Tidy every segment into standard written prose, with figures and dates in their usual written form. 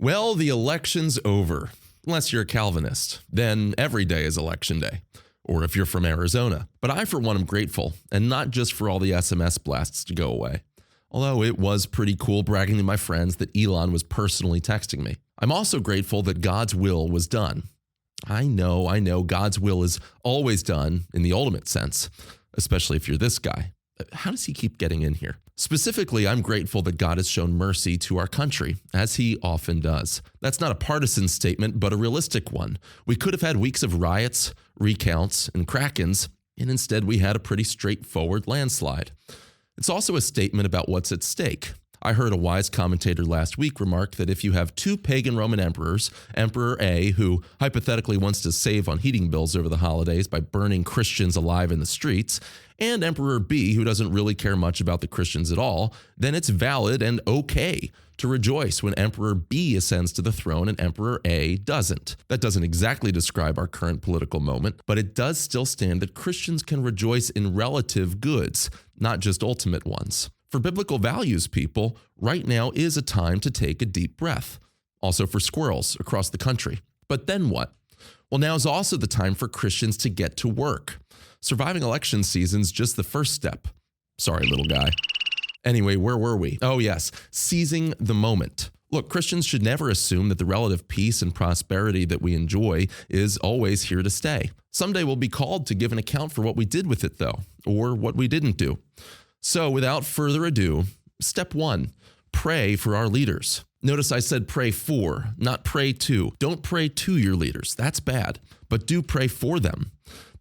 Well, the election's over. Unless you're a Calvinist, then every day is election day. Or if you're from Arizona. But I, for one, am grateful, and not just for all the SMS blasts to go away. Although it was pretty cool bragging to my friends that Elon was personally texting me. I'm also grateful that God's will was done. I know, God's will is always done in the ultimate sense, especially if you're this guy. How does he keep getting in here? Specifically, I'm grateful that God has shown mercy to our country, as he often does. That's not a partisan statement, but a realistic one. We could have had weeks of riots, recounts, and krakens, and instead we had a pretty straightforward landslide. It's also a statement about what's at stake. I heard a wise commentator last week remark that if you have two pagan Roman emperors, Emperor A, who hypothetically wants to save on heating bills over the holidays by burning Christians alive in the streets, and Emperor B, who doesn't really care much about the Christians at all, then it's valid and okay to rejoice when Emperor B ascends to the throne and Emperor A doesn't. That doesn't exactly describe our current political moment, but it does still stand that Christians can rejoice in relative goods, not just ultimate ones. For biblical values people, right now is a time to take a deep breath. Also for squirrels across the country. But then what? Well, now is also the time for Christians to get to work. Surviving election season's just the first step. Sorry, little guy. Anyway, where were we? Oh yes, seizing the moment. Look, Christians should never assume that the relative peace and prosperity that we enjoy is always here to stay. Someday we'll be called to give an account for what we did with it though, or what we didn't do. So without further ado, step 1, pray for our leaders. Notice I said pray for, not pray to. Don't pray to your leaders, that's bad, but do pray for them.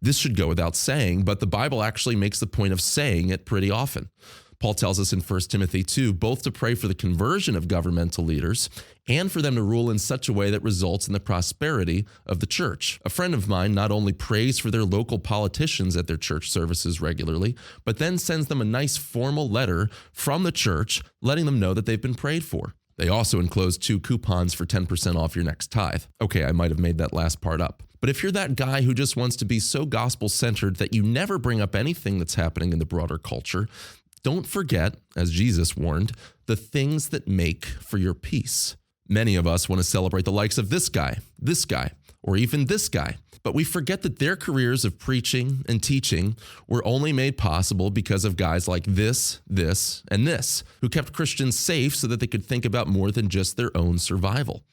This should go without saying, but the Bible actually makes the point of saying it pretty often. Paul tells us in 1 Timothy 2 both to pray for the conversion of governmental leaders and for them to rule in such a way that results in the prosperity of the church. A friend of mine not only prays for their local politicians at their church services regularly, but then sends them a nice formal letter from the church letting them know that they've been prayed for. They also enclose 2 coupons for 10% off your next tithe. Okay, I might have made that last part up. But if you're that guy who just wants to be so gospel-centered that you never bring up anything that's happening in the broader culture, don't forget, as Jesus warned, the things that make for your peace. Many of us want to celebrate the likes of this guy, or even this guy, but we forget that their careers of preaching and teaching were only made possible because of guys like this, and this, who kept Christians safe so that they could think about more than just their own survival.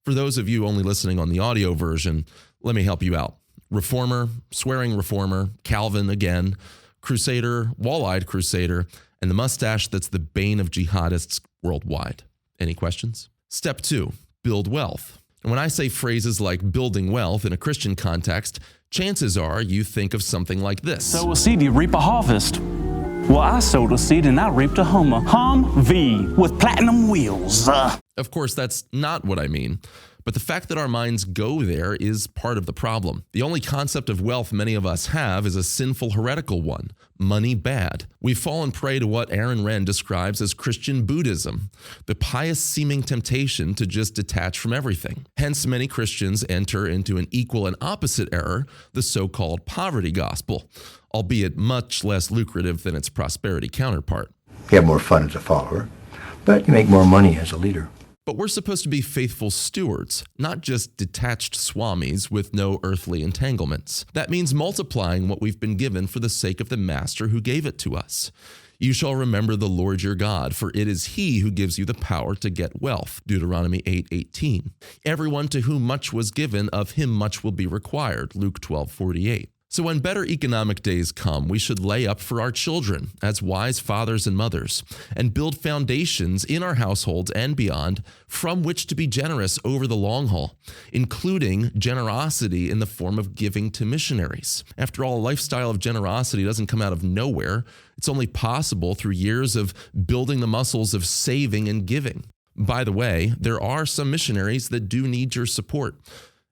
For those of you only listening on the audio version, let me help you out. Reformer, swearing reformer, Calvin again, Crusader, wall-eyed Crusader, and the mustache that's the bane of jihadists worldwide. Any questions? Step 2, build wealth. And when I say phrases like building wealth in a Christian context, chances are you think of something like this. Sow a seed, you reap a harvest. Well, I sowed a seed and I reaped a Humvee with platinum wheels. Of course, that's not what I mean. But the fact that our minds go there is part of the problem. The only concept of wealth many of us have is a sinful, heretical one: money bad. We've fallen prey to what Aaron Renn describes as Christian Buddhism, the pious-seeming temptation to just detach from everything. Hence, many Christians enter into an equal and opposite error, the so-called poverty gospel, albeit much less lucrative than its prosperity counterpart. You have more fun as a follower, but you make more money as a leader. But we're supposed to be faithful stewards, not just detached swamis with no earthly entanglements. That means multiplying what we've been given for the sake of the master who gave it to us. You shall remember the Lord your God, for it is he who gives you the power to get wealth. Deuteronomy 8:18. Everyone to whom much was given, of him much will be required. Luke 12:48. So when better economic days come, we should lay up for our children as wise fathers and mothers and build foundations in our households and beyond from which to be generous over the long haul, including generosity in the form of giving to missionaries. After all, a lifestyle of generosity doesn't come out of nowhere. It's only possible through years of building the muscles of saving and giving. By the way, there are some missionaries that do need your support,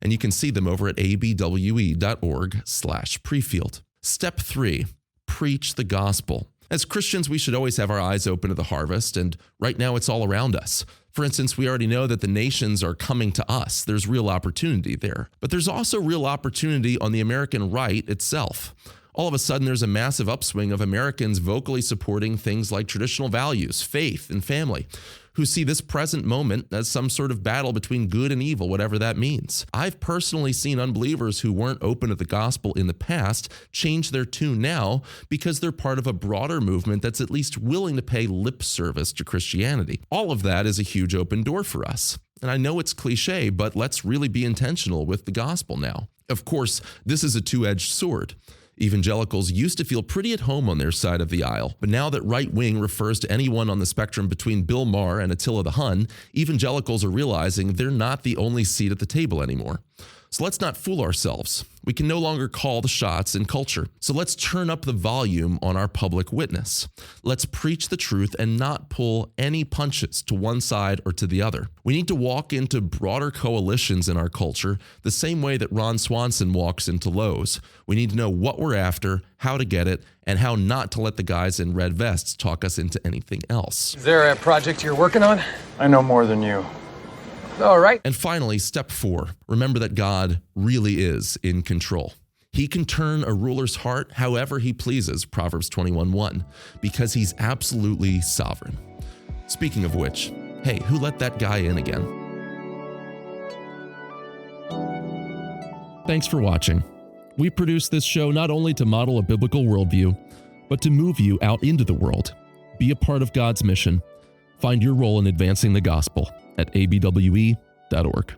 and you can see them over at abwe.org/prefield. Step 3, preach the gospel. As Christians, we should always have our eyes open to the harvest, and right now it's all around us. For instance, we already know that the nations are coming to us. There's real opportunity there. But there's also real opportunity on the American right itself. All of a sudden, there's a massive upswing of Americans vocally supporting things like traditional values, faith, and family. who see this present moment as some sort of battle between good and evil, whatever that means. I've personally seen unbelievers who weren't open to the gospel in the past change their tune now because they're part of a broader movement that's at least willing to pay lip service to Christianity. All of that is a huge open door for us. And I know it's cliche, but let's really be intentional with the gospel now. Of course, this is a two-edged sword. Evangelicals used to feel pretty at home on their side of the aisle, but now that right wing refers to anyone on the spectrum between Bill Maher and Attila the Hun, evangelicals are realizing they're not the only seat at the table anymore. So let's not fool ourselves. We can no longer call the shots in culture. So let's turn up the volume on our public witness. Let's preach the truth and not pull any punches to one side or to the other. We need to walk into broader coalitions in our culture the same way that Ron Swanson walks into Lowe's. We need to know what we're after, how to get it, and how not to let the guys in red vests talk us into anything else. Is there a project you're working on? I know more than you. All right. And finally, step 4, remember that God really is in control. He can turn a ruler's heart however he pleases, Proverbs 21:1, because he's absolutely sovereign. Speaking of which, hey, who let that guy in again? Thanks for watching. We produce this show not only to model a biblical worldview, but to move you out into the world. Be a part of God's mission. Find your role in advancing the gospel at abwe.org.